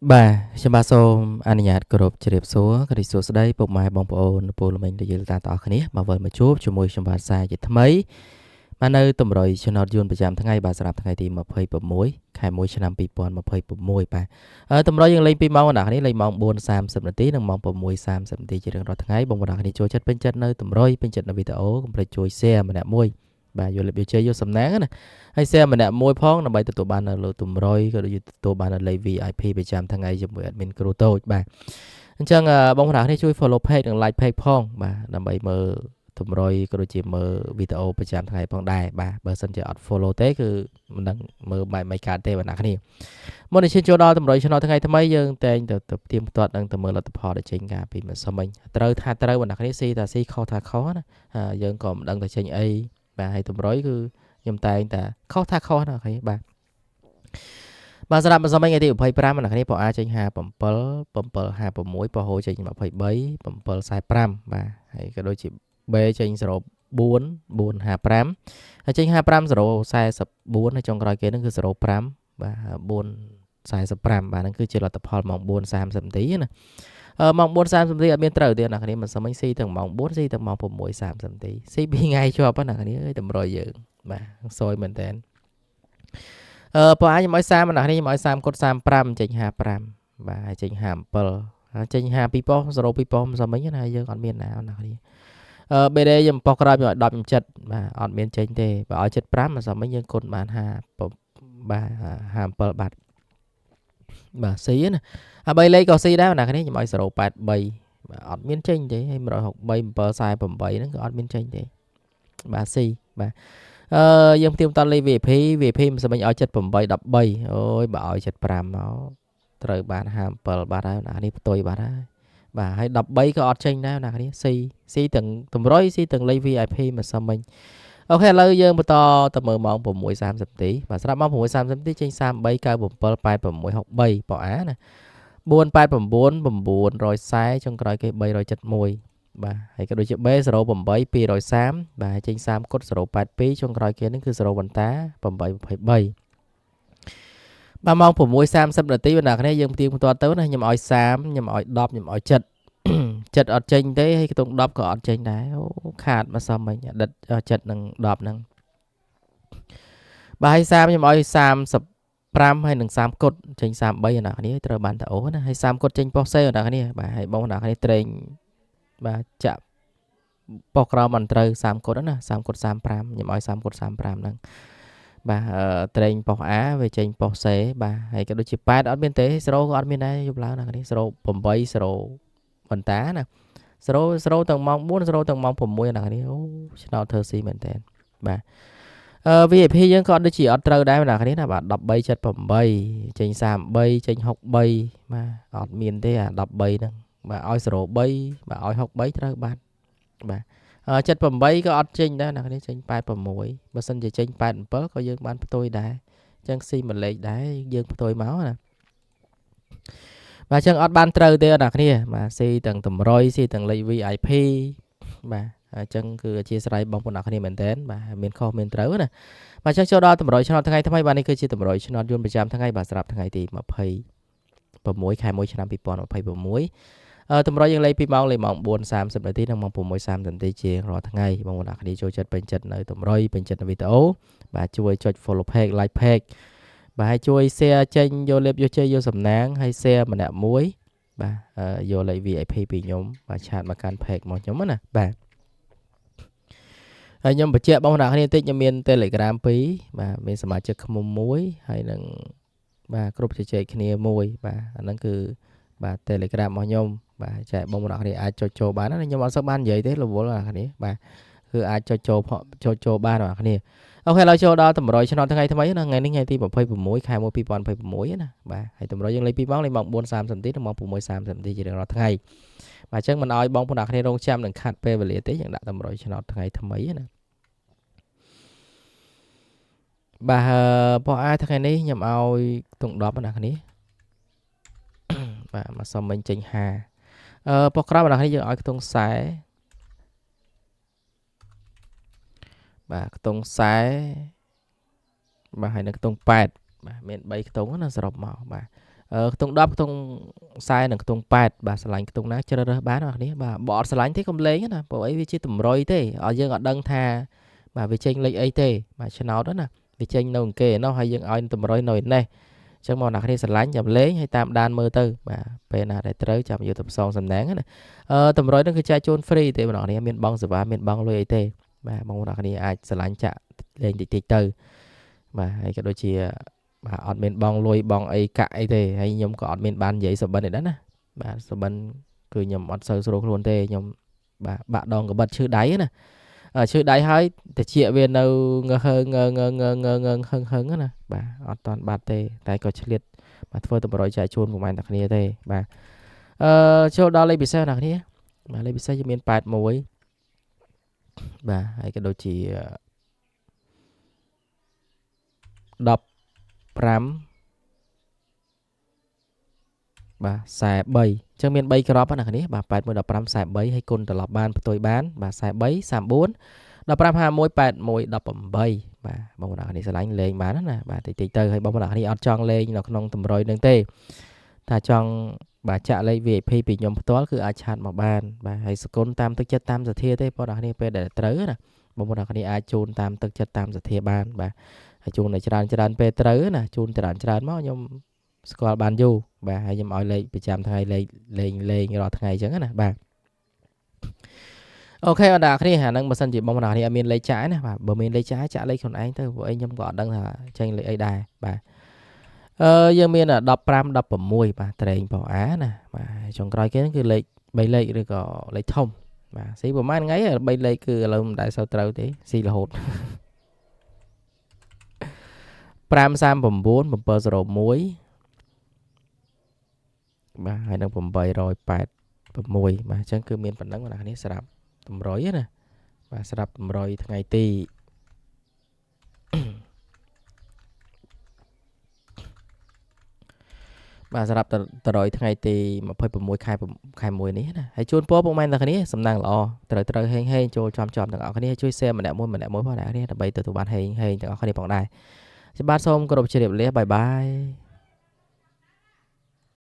បាទខ្ញុំបាទសូមអនុញ្ញាតគោរពជ្រាបសួរគណៈសួស្តីពុកម៉ែបងប្អូនពលមិញដែលយើងតាមទាំងអស់គ្នាមកវិលមកជួបជាមួយខ្ញុំបាទសាជាថ្មីបាននៅតម្រុយឆ្នោតយួនប្រចាំថ្ងៃបាទសម្រាប់ថ្ងៃទី26ខែ1ឆ្នាំ2026បាទតម្រុយយើងលេងពីម៉ោងណានេះលេងម៉ោង4:30នាទីនិងម៉ោង6:30នាទីជារៀងរាល់ថ្ងៃបងប្អូនគ្នាចូលចិត្តពេញចិត្តនៅតម្រុយពេញចិត្តនៅវីដេអូកុំភ្លេចជួយ share ម្នាក់មួយបាទយកលេបយកជ័យយកសំណាងណាហើយ share ម្នាក់មួយផងដើម្បីទទួលបាននៅលើតម្រុយក៏ដូចជាទទួលបាននៅលេខ VIP ប្រចាំថ្ងៃជាមួយ admin គ្រូតូចបាទអញ្ចឹងបងប្អូនគ្នាជួយ follow page និង like page ផងបាទដើម្បីមើលតម្រុយក៏ដូចជាមើលវីដេអូប្រចាំថ្ងៃផងដែរបាទបើសិនជាអត់ follow ទេគឺមិនដឹងមើលបែបមិនកើតទេបងប្អូនគ្នាមុននឹងឈានចូលដល់តម្រុយឆ្នាំថ្ងៃថ្មីយើងតែងទៅទៀមទាត់នឹងទៅមើលលទ្ធផលដែលចេញការពីម្សិលមិញត្រូវថាត្រូវបងប្អូនគ្នាស៊ីថាស៊ីខុសថាខុសណាយើងក៏មិនដឹងទៅចេញអីបាទហើយតម្រុយគឺខ្ញុំតែងតែខុសថាខុសណាអូខេបាទសម្រាប់ម្សិលមិញថ្ងៃទី25បងប្អូនគ្នាពណ៌ A ចេញ57 756ពណ៌ហូចេញ23 745បាទហើយក៏ដូចជា B ចេញ04 455ហើយចេញ55 044ហើយចុងក្រោយគេហ្នឹងគឺ05បាទ445បាទហ្នឹងគឺជាលទ្ធផលម៉ោង4:30នាទីណាម៉ោង4:30នាទីអត់មានត្រូវទេអ្នកគ្នាមិនសមមិញស៊ីទាំងម៉ោង4ស៊ីទាំងម៉ោង6:30នាទីស៊ី2ថ្ងៃជាប់ណាអ្នកគ្នាអើយតម្រុយយើងបាទសយមែនតើពួកខ្ញុំឲ្យ30ណានេះខ្ញុំឲ្យ30គុត35ចេញ55បាទហើយចេញ57ចេញ52ប៉ុស02ប៉ុសមិនសមមិញណាយើងអត់មានណាអ្នកគ្នាBD ខ្ញុំប៉ុសក្រោយខ្ញុំឲ្យ10ខ្ញុំចិត្តបាទអត់មានចេញទេបើឲ្យ75មិនសមមិញយើងគុណបាន50បាទ57បាត់បាទស៊ីណា3លេខក៏ស៊ីដែរណាគ្នាខ្ញុំឲ្យ083បាទអត់មានចេញទេហើយ163 748ហ្នឹងក៏អត់មានចេញទេបាទស៊ីបាទយើងផ្ទៀងតលេខ VIP មិនសមមិញឲ្យ78 13អូយបើឲ្យ75មកត្រូវបាន57បាត់ហើយណានេះផ្ទុយបាត់ហើយបាទហើយ13ក៏អត់ចេញដែរណាគ្នាស៊ីទាំងតម្រុយស៊ីទាំងលេខ VIP មិនសមមិញអូខេឥឡូវយើងបន្តទៅមើលម៉ោង6:30នាទីបាទស្រាប់ម៉ោង6:30នាទីចេញ33 97 86 63ប៉អាណា489 940ចុងក្រោយគេ371បាទហើយក៏ដូចជា B08 230បាទចេញ30គុត082ចុងក្រោយគេនឹងគឺ0វន្តា823បាទម៉ោង6:30នាទីបងប្អូនគ្នាយើងផ្ទៀងផ្ទាត់ទៅណាខ្ញុំឲ្យ30ខ្ញុំឲ្យ10ខ្ញុំឲ្យចិត្តចិត្តអត់ចេញទេហើយខ្ទង់10ក៏អត់ចេញដែរអូខាតមកសមមិញអតីតចិត្តនឹង10ហ្នឹងបាទហើយ30ខ្ញុំឲ្យ35ហើយនឹង30គុតចេញ33បងប្អូនគ្នាត្រូវបានតអូណាហើយ30គុតចេញប៉ុសសេបងប្អូនគ្នាបាទហើយបងប្អូនគ្នាត្រេងបាទចាក់ប៉ុសក្រោមមិនត្រូវ30គុតណា30គុត35ខ្ញុំឲ្យ30គុត35ហ្នឹងបាទត្រេងប៉ុស A វាចេញប៉ុស C បាទហើយក៏ដូចជា8អត់មានទេ0ក៏អត់មានដែរយប់ឡើងណាគ្នា08 0បន្តាណា0ទាំងម៉ោង4 0ទាំងម៉ោង6ណាគ្នាអូឆ្នោតធ្វើស៊ីមែនតើបាទVIP យើងក៏ដូចជាអត់ត្រូវដែរណាគ្នាណាបាទ1378ចេញ33ចេញ63បាទអត់មានទេអា13ហ្នឹងបាទឲ្យ03បាទឲ្យ63ត្រូវបាទបាទ78ក៏អត់ចេញដែរណាគ្នាចេញ86បើសិនជាចេញ87ក៏យើងបានផ្ទុយដែរអញ្ចឹងស៊ីមួយលេខដែរយើងផ្ទុយមកណាបាទអញ្ចឹងអត់បានត្រូវទេអ្នកគ្នាបាទស៊ីទាំងតម្រុយស៊ីទាំងលេខ VIP បាទអញ្ចឹងគឺអធិស្ឋានបងប្អូនអ្នកគ្នាមែនតើបាទមានខុសមានត្រូវណាបាទអញ្ចឹងចូលដល់តម្រុយឆ្នោតថ្ងៃថ្មីបាទនេះគឺជាតម្រុយឆ្នោតយន្តប្រចាំថ្ងៃបាទសម្រាប់ថ្ងៃទី26ខែ1ឆ្នាំ2026តម្រុយយើងលេខពីម៉ោងលេខម៉ោង4:30នាទីនិងម៉ោង6:30នាទីជារាល់ថ្ងៃបងប្អូនអ្នកគ្នាចូលចិត្តពេញចិត្តនៅតម្រុយពេញចិត្តនៅវីដេអូបាទជួយចុច follow page like page បាទហើយជួយ share ចេញយកលេបយកជ័យយកសំណាងហើយ share ម្នាក់មួយបាទយកលេខ VIP ពីខ្ញុំបាទឆាតមកកាន់ page របស់ខ្ញុំណាបាទហើយខ្ញុំបញ្ជាក់បងប្អូនគ្នាបន្តិចខ្ញុំមាន Telegram 2បាទមានសមាជិកឃ្មុំ1ហើយនឹងបាទគ្រប់ជជែកគ្នាមួយបាទអាហ្នឹងគឺបាទ Telegram របស់ខ្ញុំបាទចែកបងប្អូនគ្នាអាចចុចចូលបានណាខ្ញុំអត់សូវបាននិយាយទេរវល់អ្នកគ្នាបាទគឺអាចចុចចូលបានអ្នកគ្នាអូខេឥឡូវចូលដល់តម្រុយឆ្នោតថ្ងៃថ្មីណាថ្ងៃនេះថ្ងៃទី26ខែ1 2026ណាបាទហើយតម្រុយយើងលេខ2ម៉ោងលេខម៉ោង4:30នាទីដល់ម៉ោង6:30នាទីជារៀងរាល់ថ្ងៃបាទអញ្ចឹងមិនឲ្យបងប្អូនអ្នកគ្នារងចាំនឹងខាត់ពេលវេលាទេយើងដាក់តម្រុយឆ្នោតថ្ងៃថ្មីណាបាទប៉ុសអាថ្ងៃនេះខ្ញុំឲ្យទង់10ណាគ្នាបាទមកសុំមិញចេញ50ប៉ុសក្រោយបងប្អូនគ្នាយើងឲ្យខ្ទង់40បាទខ្ទង់40បាទហើយនៅខ្ទង់8បាទមាន3ខ្ទង់ណាសរុបមកបាទ ខ្ទង់10ខ្ទង់40និងខ្ទង់8បាទស្រឡាញ់ខ្ទង់ណាជ្រើសរើសបានបងប្អូននេះបាទបើអត់ស្រឡាញ់ទេកុំលេងណាព្រោះអីវាជាតម្រុយទេឲ្យយើងអត់ដឹងថាបាទវាចេញលេខអីទេបាទឆ្នោតណាវាចេញនៅអង្គេនោះហើយយើងឲ្យតម្រុយនៅនេះអញ្ចឹងបងប្អូនគ្នាស្រឡាញ់ចាំលេងហើយតាមដានមើលទៅបាទពេលណាដែលត្រូវចាំយកទៅផ្សងសំណាងណាតម្រុយហ្នឹងគឺចែកជូន free ទេបងប្អូនគ្នាមានបងសេវាមានបងលុយអីទេបាទបងប្អូនគ្នាអាចស្រឡាញ់ចាក់លេងតិចតិចទៅបាទហើយក៏ដូចជាបាទអត់មានបងលុយបងអីកាក់អីទេហើយខ្ញុំក៏អត់មានបាននិយាយសុបិនឯដែរណាបាទសុបិនគឺខ្ញុំអត់សូវស្រួលខ្លួនទេខ្ញុំបាទបាក់ដងកបិតឈឺដៃណាឈឺដៃហើយតិចវានៅងើហឺងើហឹងណាបាទអត់តាន់បាត់ទេតែក៏ឆ្លៀតបាទធ្វើតម្រុយចែកជូនប្រហែលតែគ្នាទេបាទចូលដល់លេខពិសេសអ្នកគ្នាបាទលេខពិសេសយើងមាន81បាទហើយក៏ដូចជា15បាទ43អញ្ចឹងមាន3ក្របណាគ្នាបាទ81 15 43ហើយគុណត្រឡប់បានផ្ទុយបានបាទ43 34 15 51 81 18បាទបងប្អូនគ្នាឆ្លាញ់លេងបានណាបាទតិចទៅហើយបងប្អូនគ្នាអត់ចង់លេងនៅក្នុងតម្រុយនឹងទេថាចង់បាទចាក់លេខ VIP ពីខ្ញុំផ្ទាល់គឺអាចឆាតមកបានបាទហើយសគុណតាមទឹកចិត្តតាមសទ្ធាទេបងប្អូនគ្នាពេលដែលត្រូវណាបងប្អូនគ្នាអាចជូនតាមទឹកចិត្តតាមសទ្ធាបានបាទហើយជូនឲ្យច្រើនពេលត្រូវណាជូនច្រើនមកខ្ញុំស្គាល់បានយូរបាទហើយខ្ញុំឲ្យលេខប្រចាំថ្ងៃលេងរាល់ថ្ងៃអញ្ចឹងណាបាទអូខេបងប្អូនគ្នាអាហ្នឹងបើសិនជាបងប្អូនគ្នាអត់មានលេខចាយណាបាទបើមានលេខចាយចាក់លេខខ្លួនឯងទៅព្រោះអីខ្ញុំក៏អត់ដឹងថាចេញលេខអីដែរបាទយើងមាន15 16បាទត្រេងបោអាណាបាទចុងក្រោយគេគឺលេខ3លេខឬក៏លេខធំបាទស៊ីប្រហែលថ្ងៃ3លេខគឺឥឡូវមិនដែលសូវត្រូវទេស៊ីរហូត539 701បាទហើយនឹង886បាទអញ្ចឹងគឺមានប៉ុណ្ណឹងបងប្អូនគ្នាស្រាប់តម្រុយណាបាទស្រាប់តម្រុយថ្ងៃទីបាទសម្រាប់តម្រុយថ្ងៃទី26ខែ1នេះណាហើយជូនពរពុកម៉ែទាំងគ្នាសំណាងល្អត្រូវហេងចូលចំទាំងអស់គ្នាជួយ share ម្នាក់មួយផងអ្នកគ្នាដើម្បីទទួលបានហេងទាំងអស់គ្នាផងដែរបាទសូមគោរពជម្រាបលាបាយបាយ